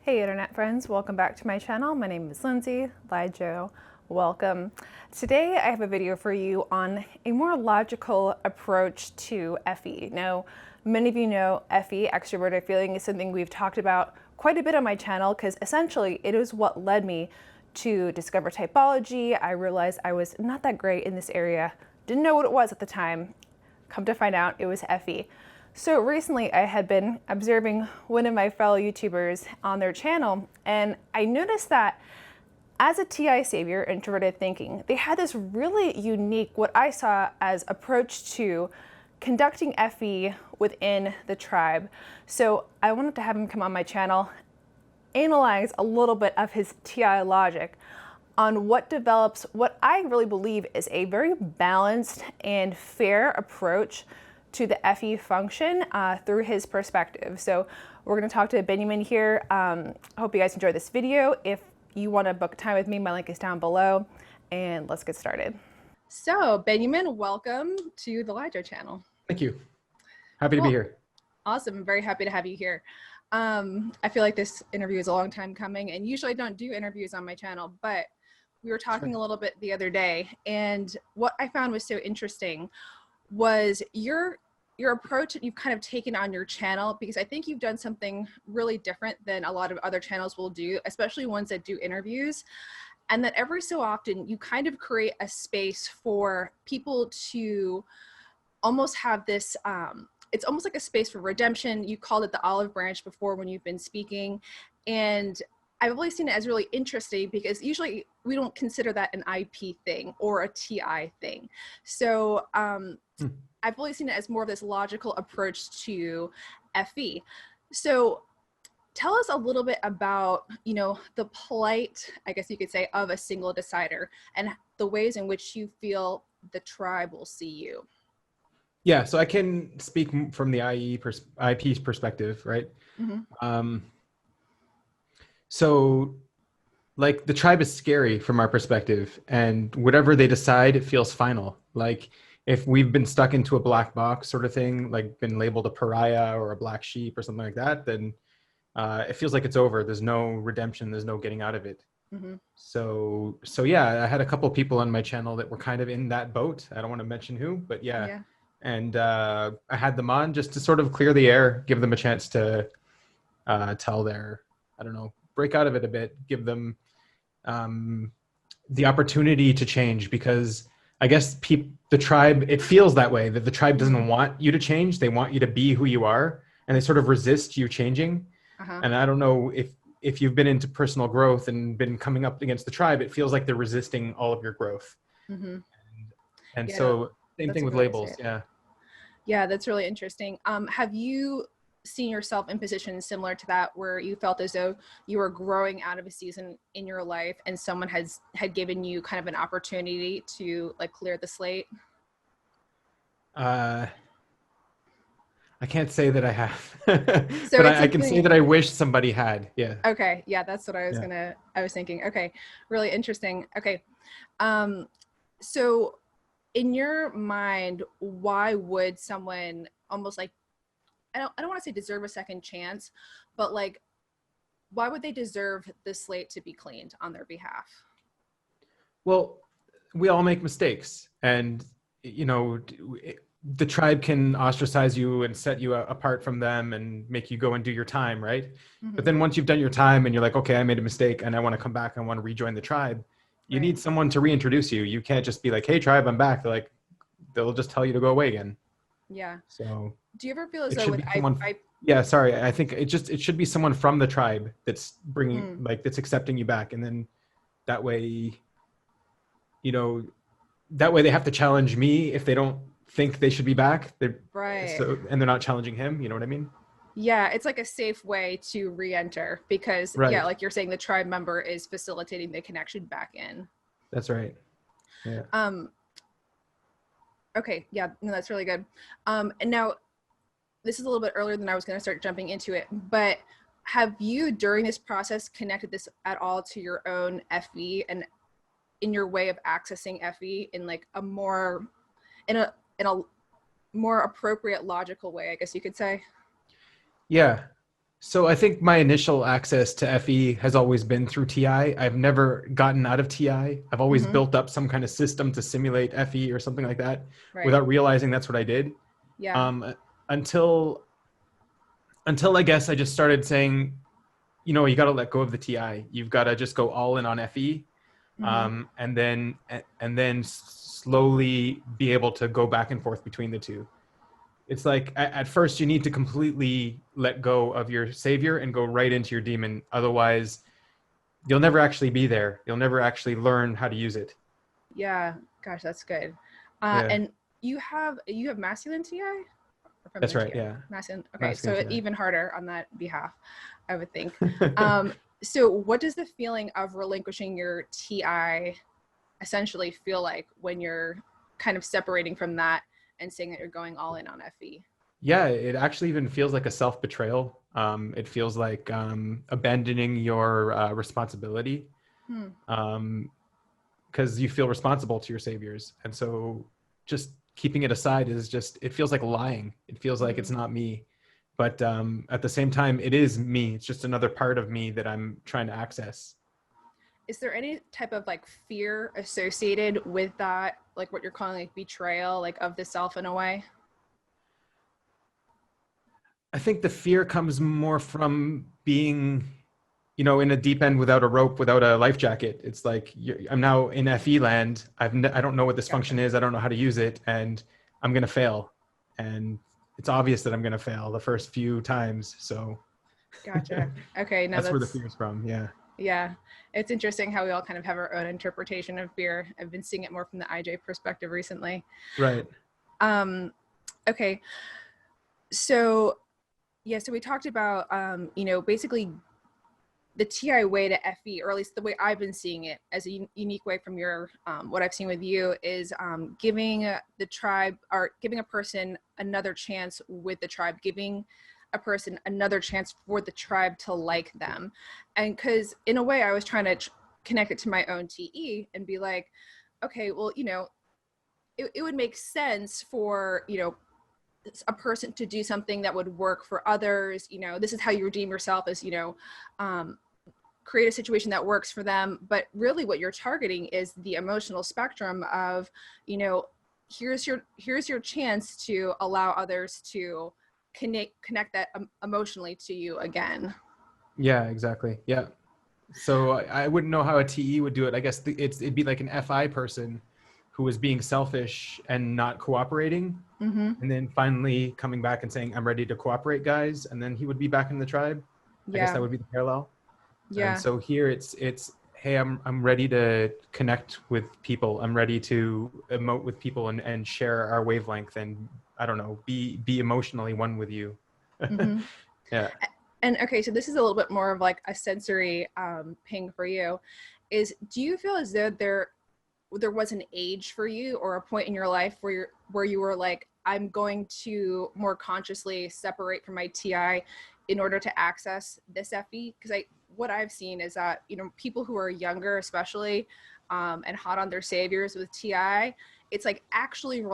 Hey internet friends, welcome back to my channel. My name is Lindsay, LiJo, welcome. Today I have a video for you on a more logical approach to FE. Now, many of you know FE, extroverted feeling, is something we've talked about quite a bit on my channel because essentially it is what led me to discover typology. I realized I was not that great in this area, didn't know what it was at the time. Come to find out, it was FE. So recently I had been observing one of my fellow YouTubers on their channel, and I noticed that as a TI savior, introverted thinking, they had this really unique, what I saw as approach to conducting FE within the tribe. So I wanted to have him come on my channel, analyze a little bit of his TI logic on what develops what I really believe is a very balanced and fair approach to the FE function through his perspective. So we're going to talk to Binyamin here. I hope you guys enjoy this video. If you want to book time with me, my link is down below, and let's get started. So Binyamin, welcome to the LiJo channel. Thank you. Happy to be here. Awesome. I'm very happy to have you here. I feel like this interview is a long time coming, and usually I don't do interviews on my channel, but we were talking a little bit the other day, and what I found was so interesting was your approach that you've kind of taken on your channel, because I think you've done something really different than a lot of other channels will do, especially ones that do interviews, and that every so often you kind of create a space for people to almost have this, it's almost like a space for redemption. You called it the olive branch before when you've been speaking, and I've always seen it as really interesting because usually we don't consider that an IP thing or a TI thing. So I've always seen it as more of this logical approach to FE. So tell us a little bit about, the plight, I guess you could say, of a single decider and the ways in which you feel the tribe will see you. Yeah, so I can speak from the IP's perspective, right? Mm-hmm. So like the tribe is scary from our perspective, and whatever they decide, it feels final. Like if we've been stuck into a black box sort of thing, like been labeled a pariah or a black sheep or something like that, then it feels like it's over. There's no redemption. There's no getting out of it. Mm-hmm. So yeah, I had a couple of people on my channel that were kind of in that boat. I don't want to mention who, but yeah. And I had them on just to sort of clear the air, give them a chance to tell their, I don't know, break out of it a bit, give them the opportunity to change, because I guess the tribe, it feels that way, that the tribe doesn't want you to change. They want you to be who you are, and they sort of resist you changing. And I don't know if you've been into personal growth and been coming up against the tribe, it feels like they're resisting all of your growth. And Yeah, so same thing with labels. Yeah, that's really interesting. Have you seen yourself in positions similar to that where you felt as though you were growing out of a season in your life and someone had given you kind of an opportunity to like clear the slate? I can't say that I have, So but it's I can say that I wish somebody had. Yeah. Okay. Yeah, that's what I was thinking. Okay. Really interesting. Okay. So in your mind, why would someone almost like, I don't want to say deserve a second chance, but like, why would they deserve the slate to be cleaned on their behalf? Well, we all make mistakes, and the tribe can ostracize you and set you apart from them and make you go and do your time, right? But then once you've done your time and you're like, okay, I made a mistake and I want to come back, I want to rejoin the tribe, you need someone to reintroduce you. You can't just be like, hey tribe, I'm back. They'll just tell you to go away again. Yeah. So do you ever feel as though with yeah, sorry, I think it should be someone from the tribe that's bringing that's accepting you back, and then that way they have to challenge me if they don't think they should be back. And they're not challenging him. You know what I mean? Yeah, it's like a safe way to re-enter because yeah, like you're saying, the tribe member is facilitating the connection back in. That's right. Yeah. Okay. Yeah. No, that's really good. And now this is a little bit earlier than I was going to start jumping into it, but have you during this process connected this at all to your own FE and in your way of accessing FE in like a more appropriate logical way, I guess you could say? Yeah. So I think my initial access to FE has always been through TI. I've never gotten out of TI. I've always Mm-hmm. built up some kind of system to simulate FE or something like that Right. without realizing that's what I did. Yeah. Um, until I guess I just started saying, you got to let go of the TI. You've got to just go all in on FE, Mm-hmm. and then slowly be able to go back and forth between the two. It's like at first you need to completely let go of your savior and go right into your demon. Otherwise, you'll never actually be there. You'll never actually learn how to use it. Yeah. Gosh, that's good. Yeah, And you have masculine TI or that's feminine right. TI? Yeah, Masculine. Okay, masculine so TI. even harder on that behalf, I would think. So what does the feeling of relinquishing your TI essentially feel like when you're kind of separating from that and saying that you're going all in on FE? Yeah, it actually even feels like a self-betrayal. It feels like abandoning your responsibility, Hmm. because you feel responsible to your saviors. And so just keeping it aside is just, it feels like lying. It feels like Mm-hmm. it's not me. But at the same time, it is me. It's just another part of me that I'm trying to access. Is there any type of like fear associated with that, like what you're calling like betrayal, like of the self in a way? I think the fear comes more from being, in a deep end without a rope, without a life jacket. It's like I'm now in FE land. I don't know what this function Gotcha. is. I don't know how to use it, and I'm gonna fail. And it's obvious that I'm gonna fail the first few times. So Gotcha. Okay, no, that's where the that's, fear's from. Yeah. yeah. It's interesting how we all kind of have our own interpretation of fear. I've been seeing it more from the IJ perspective recently. Right. Um, okay, so yeah, so we talked about basically the TI way to FE, or at least the way I've been seeing it as a unique way from your what I've seen with you is giving the tribe or giving a person another chance with the tribe, giving a person another chance for the tribe to like them. And because in a way I was trying to connect it to my own TE and be like, okay, well, it would make sense for, a person to do something that would work for others. This is how you redeem yourself, is, um, create a situation that works for them. But really what you're targeting is the emotional spectrum of, here's your chance to allow others to connect that emotionally to you again. Yeah. Exactly. Yeah. So I wouldn't know how a TE would do it. I guess it'd be like an FI person who was being selfish and not cooperating, Mm-hmm. and then finally coming back and saying, "I'm ready to cooperate, guys," and then he would be back in the tribe. I guess Yeah. that would be the parallel. And Yeah. so here it's hey, I'm ready to connect with people. I'm ready to emote with people and share our wavelength, and I don't know, be emotionally one with you. Mm-hmm. Yeah. And okay, so this is a little bit more of like a sensory ping for you. Is, do you feel as though there was an age for you or a point in your life where you were like, I'm going to more consciously separate from my TI in order to access this FE? Because what I've seen is that, people who are younger especially, and hot on their saviors with TI, it's like actually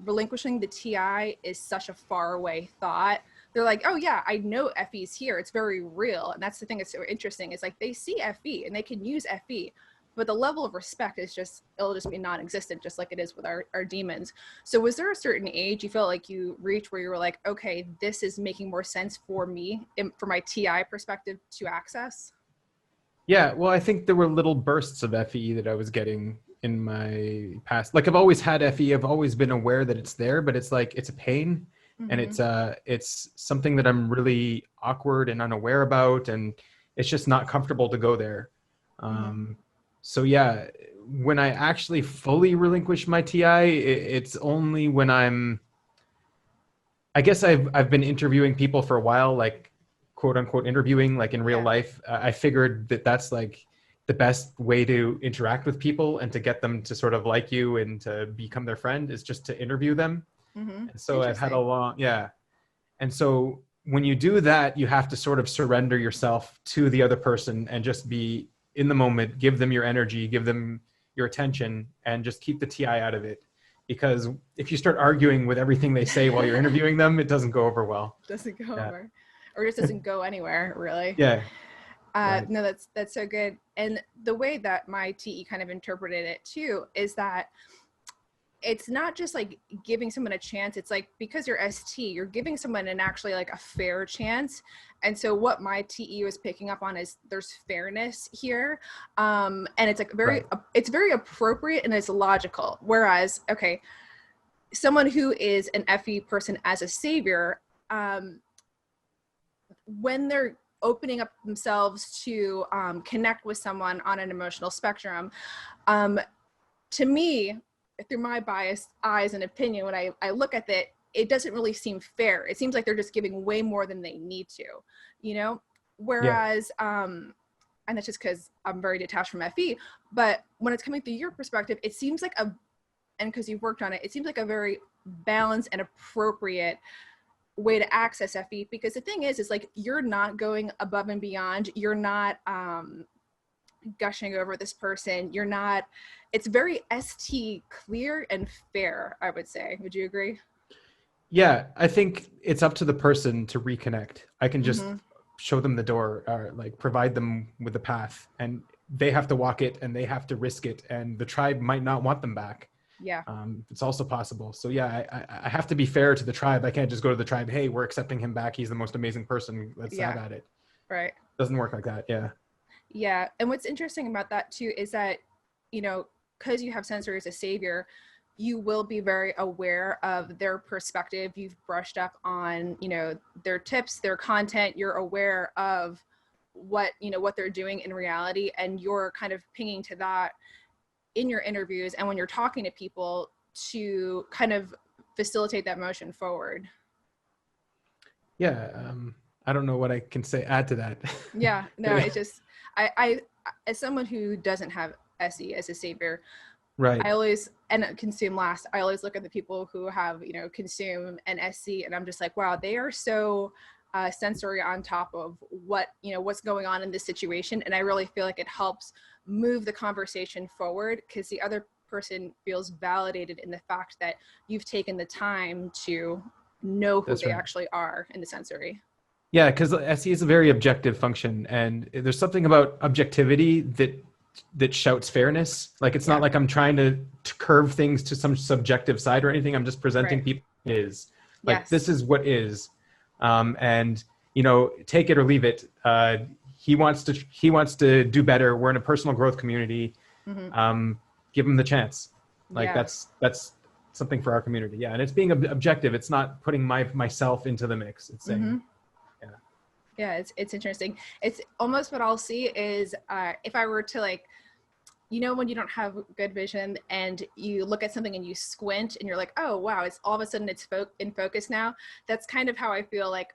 relinquishing the TI is such a far away thought. They're like, oh yeah, I know FE's here, it's very real. And that's the thing that's so interesting, is like they see FE and they can use FE, but the level of respect is just, it'll just be non-existent, just like it is with our demons. So was there a certain age you felt like you reached where you were like, okay, this is making more sense for me, for my TI perspective to access? Yeah, well, I think there were little bursts of FE that I was getting in my past. Like I've always had FE, I've always been aware that it's there, but it's like it's a pain, and Mm-hmm. it's something that I'm really awkward and unaware about, and it's just not comfortable to go there. Mm-hmm. Um, so yeah, when I actually fully relinquish my TI, it's only when I guess I've been interviewing people for a while, like quote unquote interviewing, like in real Yeah. life. I figured that that's like the best way to interact with people and to get them to sort of like you and to become their friend is just to interview them. Mm-hmm. And so I've had a Interesting. long, yeah. And so when you do that, you have to sort of surrender yourself to the other person and just be in the moment, give them your energy, give them your attention, and just keep the TI out of it. Because if you start arguing with everything they say while you're interviewing them, it doesn't go over well. Doesn't go Yeah. over. or just doesn't go anywhere really. Yeah. Right. No, that's so good. And the way that my TE kind of interpreted it too is that it's not just like giving someone a chance. It's like, because you're ST, you're giving someone an actually like a fair chance. And so what my TE was picking up on is there's fairness here. And it's like it's very appropriate and it's logical. Whereas, okay, someone who is an FE person as a savior, when they're opening up themselves to connect with someone on an emotional spectrum, to me, through my biased eyes and opinion, when I look at it, it doesn't really seem fair. It seems like they're just giving way more than they need to, you know? Whereas, and that's just because I'm very detached from FE, but when it's coming through your perspective, it seems like and because you've worked on it, it seems like a very balanced and appropriate way to access FE, because the thing is like, you're not going above and beyond. You're not gushing over this person. You're not, it's very ST clear and fair, I would say. Would you agree? Yeah, I think it's up to the person to reconnect. I can just show them the door, or like provide them with the path, and they have to walk it and they have to risk it, and the tribe might not want them back. Yeah. It's also possible. So yeah, I have to be fair to the tribe. I can't just go to the tribe, hey, we're accepting him back, he's the most amazing person, let's have at it. Right. Doesn't work like that. Yeah. And what's interesting about that too is that, you know, because you have sensory as a savior, you will be very aware of their perspective. You've brushed up on, you know, their tips, their content. You're aware of what, you know, what they're doing in reality, and you're kind of pinging to that in your interviews and when you're talking to people to kind of facilitate that motion forward. Yeah. I don't know what I can add to that. Yeah, no, it's just, I, as someone who doesn't have SE as a savior, right. I always, and consume last, I always look at the people who have, you know, consume and SC, and I'm just like, wow, they are so sensory on top of what, you know, what's going on in this situation. And I really feel like it helps move the conversation forward, because the other person feels validated in the fact that you've taken the time to know who they actually are in the sensory. Yeah, because SE is a very objective function, and there's something about objectivity that shouts fairness. Like, it's not like I'm trying to curve things to some subjective side or anything. I'm just presenting people is like, this is what is, and you know, take it or leave it. He wants to do better. We're in a personal growth community. Give him the chance. Like, that's something for our community. Yeah, and it's being objective. It's not putting myself into the mix. It's saying. Yeah, it's interesting. It's almost what I'll see is if I were to, like, you know, when you don't have good vision and you look at something and you squint and you're like, oh, wow, it's all of a sudden it's in focus now. That's kind of how I feel like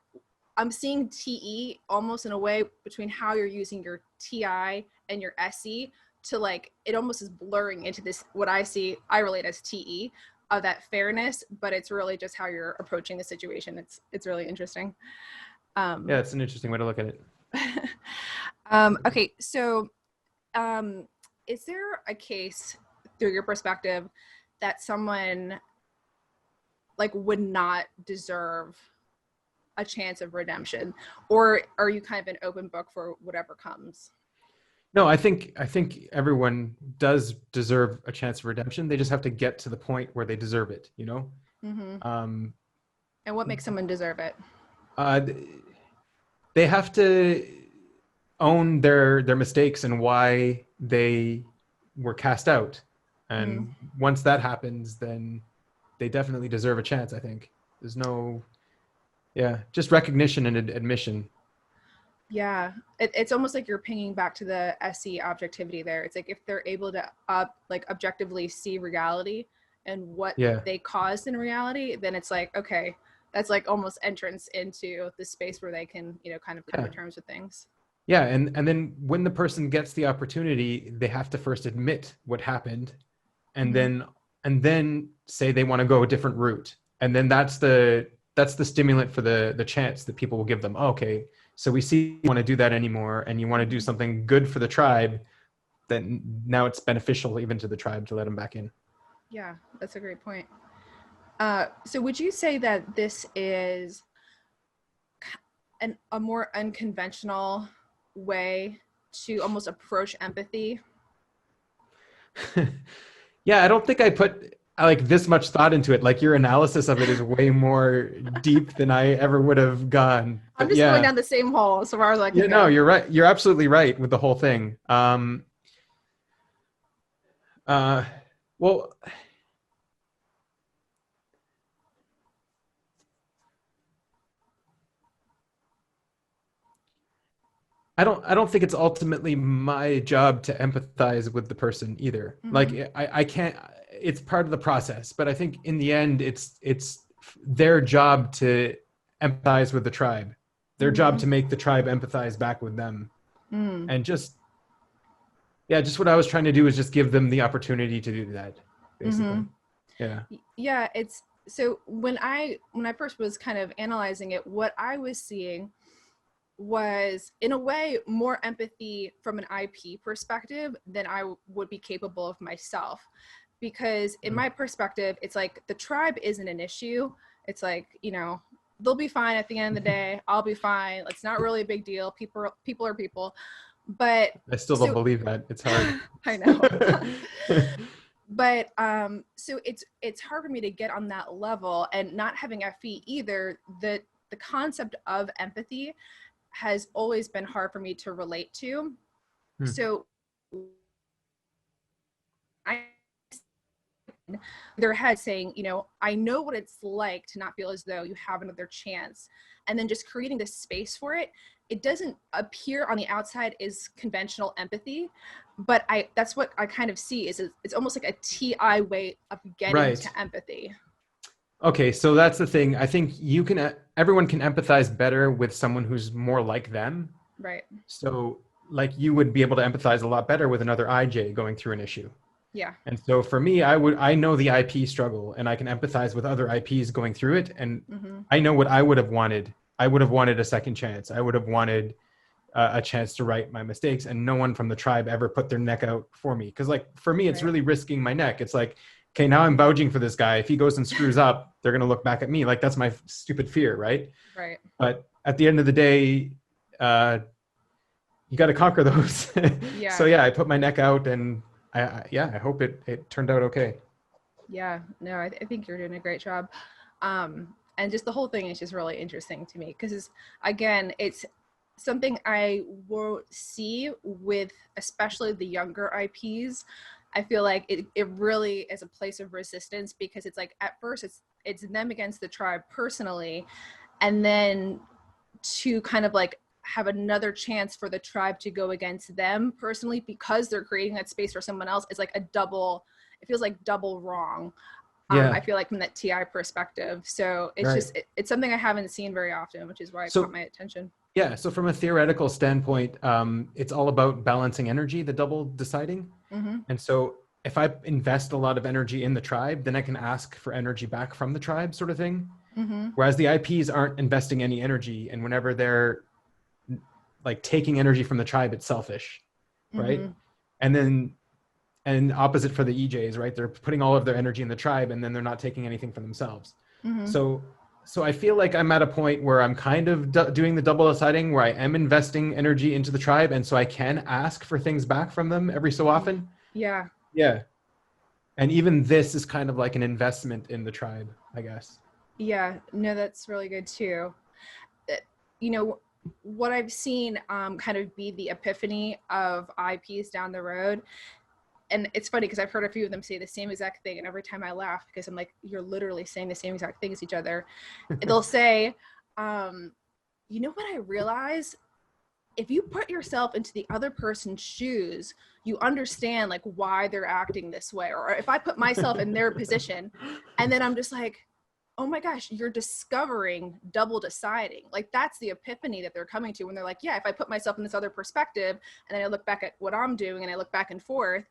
I'm seeing TE almost in a way between how you're using your TI and your SE to, like, it almost is blurring into this, what I see, I relate as TE, of that fairness, but it's really just how you're approaching the situation. It's really interesting. Yeah, it's an interesting way to look at it. Okay, so is there a case through your perspective that someone, like, would not deserve a chance of redemption, or are you kind of an open book for whatever comes? No, I think everyone does deserve a chance of redemption. They just have to get to the point where they deserve it, you know? And what makes someone deserve it? They have to own their mistakes and why they were cast out. And once that happens, then they definitely deserve a chance, I think. There's no, just recognition and admission. Yeah, it's almost like you're pinging back to the SE objectivity there. It's like, if they're able to like objectively see reality and what they caused in reality, then it's like, okay, that's like almost entrance into the space where they can, you know, kind of come to terms with things. Yeah, and then when the person gets the opportunity, they have to first admit what happened, and then say they want to go a different route, and then that's the stimulant for the chance that people will give them. Oh, okay, so we see you want to do that anymore, and you want to do something good for the tribe. Then now it's beneficial even to the tribe to let them back in. Yeah, that's a great point. So would you say that this is a more unconventional way to almost approach empathy? Yeah, I don't think I put like this much thought into it. Like your analysis of it is way more deep than I ever would have gone. I'm But just going yeah, down the same hole as far as I yeah, can no, go. you're right. You're absolutely right with the whole thing. Uh, well, I don't think it's ultimately my job to empathize with the person either. Like Mm-hmm. I can't, it's part of the process, but I think in the end it's their job to empathize with the tribe, their job Mm-hmm. to make the tribe empathize back with them. Mm. And just, yeah, just what I was trying to do is just give them the opportunity to do that, Mm-hmm. basically. Yeah. Yeah, it's so when I first was kind of analyzing it, what I was seeing was in a way more empathy from an IP perspective than I would be capable of myself. Because in my perspective, it's like the tribe isn't an issue. It's like, they'll be fine at the end of the day. I'll be fine. It's not really a big deal. People are people. But I still don't so believe that. It's hard. I know. But so it's hard for me to get on that level, and not having FE either, the concept of empathy has always been hard for me to relate to. Hmm. So I their head saying, I know what it's like to not feel as though you have another chance. And then just creating this space for it. It doesn't appear on the outside as conventional empathy, but that's what I kind of see is it's almost like a TI way of getting Right. to empathy. Okay, so that's the thing. I think everyone can empathize better with someone who's more like them. Right. So, like, you would be able to empathize a lot better with another IJ going through an issue. Yeah. And so for me, I know the IP struggle and I can empathize with other IPs going through it. And Mm-hmm. I know what I would have wanted. I would have wanted a second chance. I would have wanted a chance to right my mistakes, and no one from the tribe ever put their neck out for me. Cause like, for me, it's Right. really risking my neck. It's like, okay, now I'm vouching for this guy. If he goes and screws up, they're going to look back at me. Like that's my stupid fear. Right. Right. But at the end of the day, you got to conquer those. Yeah. So yeah, I put my neck out, and I hope it turned out okay. Yeah. No, I think you're doing a great job. And just the whole thing is just really interesting to me because, again, it's something I will see with especially the younger IPs. I feel like it really is a place of resistance because it's like at first it's them against the tribe personally, and then to kind of like have another chance for the tribe to go against them personally because they're creating that space for someone else is like it feels like double wrong. I Yeah. feel like from that TI perspective. So it's Right. just it's something I haven't seen very often, which is why it caught So my attention. yeah, so from a theoretical standpoint, it's all about balancing energy, the double deciding. Mm-hmm. And so if I invest a lot of energy in the tribe, then I can ask for energy back from the tribe, sort of thing. Mm-hmm. Whereas the IPs aren't investing any energy, and whenever they're like taking energy from the tribe, it's selfish, right? Mm-hmm. And opposite for the EJs, right? They're putting all of their energy in the tribe, and then they're not taking anything for themselves. Mm-hmm. So I feel like I'm at a point where I'm kind of doing the double deciding, where I am investing energy into the tribe, and so I can ask for things back from them every so often. Yeah. Yeah. And even this is kind of like an investment in the tribe, I guess. Yeah. No, that's really good too. You know, what I've seen kind of be the epiphany of IPs down the road. And it's funny because I've heard a few of them say the same exact thing. And every time I laugh because I'm like, you're literally saying the same exact thing as each other. They'll say, you know what I realized? If you put yourself into the other person's shoes, you understand like why they're acting this way. Or if I put myself in their position and then I'm just like, oh my gosh, you're discovering double deciding. Like that's the epiphany that they're coming to when they're like, yeah, if I put myself in this other perspective and then I look back at what I'm doing and I look back and forth.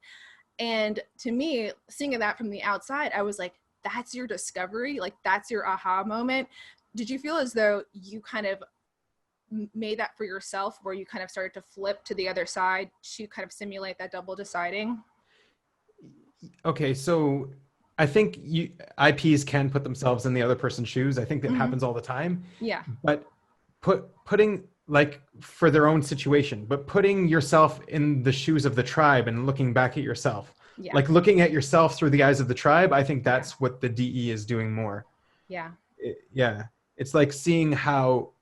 And to me, seeing that from the outside, I was like, that's your discovery. Like that's your aha moment. Did you feel as though you kind of made that for yourself where you kind of started to flip to the other side to kind of simulate that double deciding? Okay, so I think IPs can put themselves in the other person's shoes. I think that Mm-hmm. happens all the time. Yeah. But putting like for their own situation, but putting yourself in the shoes of the tribe and looking back at yourself, Yeah. like looking at yourself through the eyes of the tribe. I think that's what the DE is doing more. Yeah. Yeah. It's like seeing how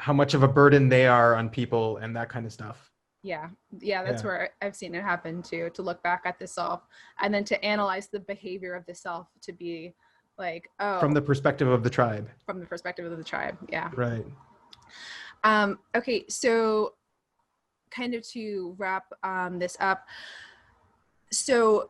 much of a burden they are on people and that kind of stuff. Yeah. Yeah. That's Yeah. where I've seen it happen too, to look back at the self and then to analyze the behavior of the self to be like, oh, From the perspective of the tribe. from the perspective of the tribe. Yeah. Right. Okay. So kind of to wrap this up. So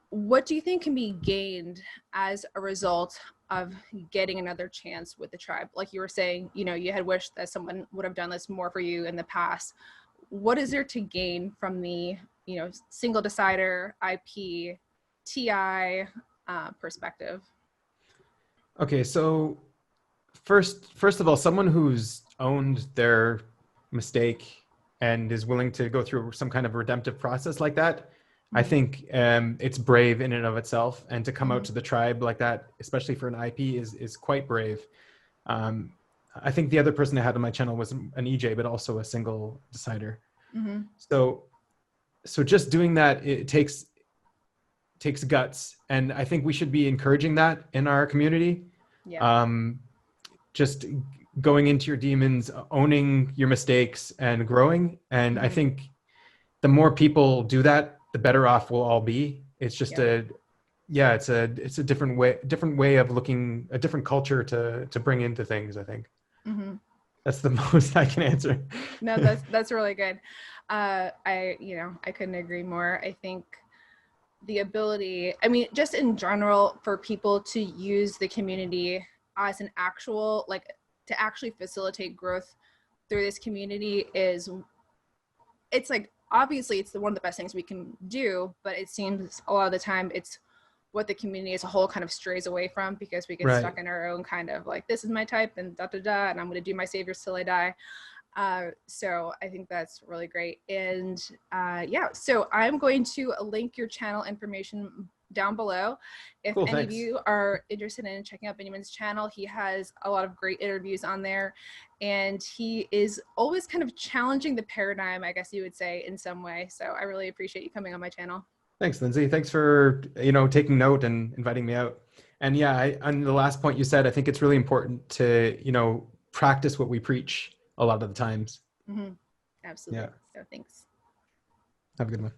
what do you think can be gained as a result of getting another chance with the tribe? Like you were saying, you know, you had wished that someone would have done this more for you in the past. What is there to gain from the, you know, single decider, IP, TI perspective? Okay, so first of all, someone who's owned their mistake and is willing to go through some kind of redemptive process like that, I think it's brave in and of itself. And to come out to the tribe like that, especially for an IP, is quite brave. I think the other person I had on my channel was an EJ, but also a single decider. Mm-hmm. So just doing that, it takes guts, and I think we should be encouraging that in our community. Yeah. Just going into your demons, owning your mistakes, and growing. And I think the more people do that, the better off we'll all be. It's just it's a different way of looking, a different culture to bring into things, I think. Mm-hmm. That's the most I can answer. No, that's really good. I couldn't agree more. I think the ability, I mean, just in general, for people to use the community as an actual, like, to actually facilitate growth through this community it's like, obviously it's one of the best things we can do, but it seems a lot of the time it's what the community as a whole kind of strays away from, because we get stuck in our own kind of like, this is my type and and I'm going to do my saviors till I die. So I think that's really great. And so I'm going to link your channel information down below. If Cool, any thanks. of you are interested in checking out Binyamin's channel, he has a lot of great interviews on there, and he is always kind of challenging the paradigm, I guess you would say, in some way. So I really appreciate you coming on my channel. Thanks, Lindsay. Thanks for, taking note and inviting me out. And yeah, on the last point you said, I think it's really important to, practice what we preach a lot of the times. Mm-hmm. Absolutely. Yeah. So thanks. Have a good one.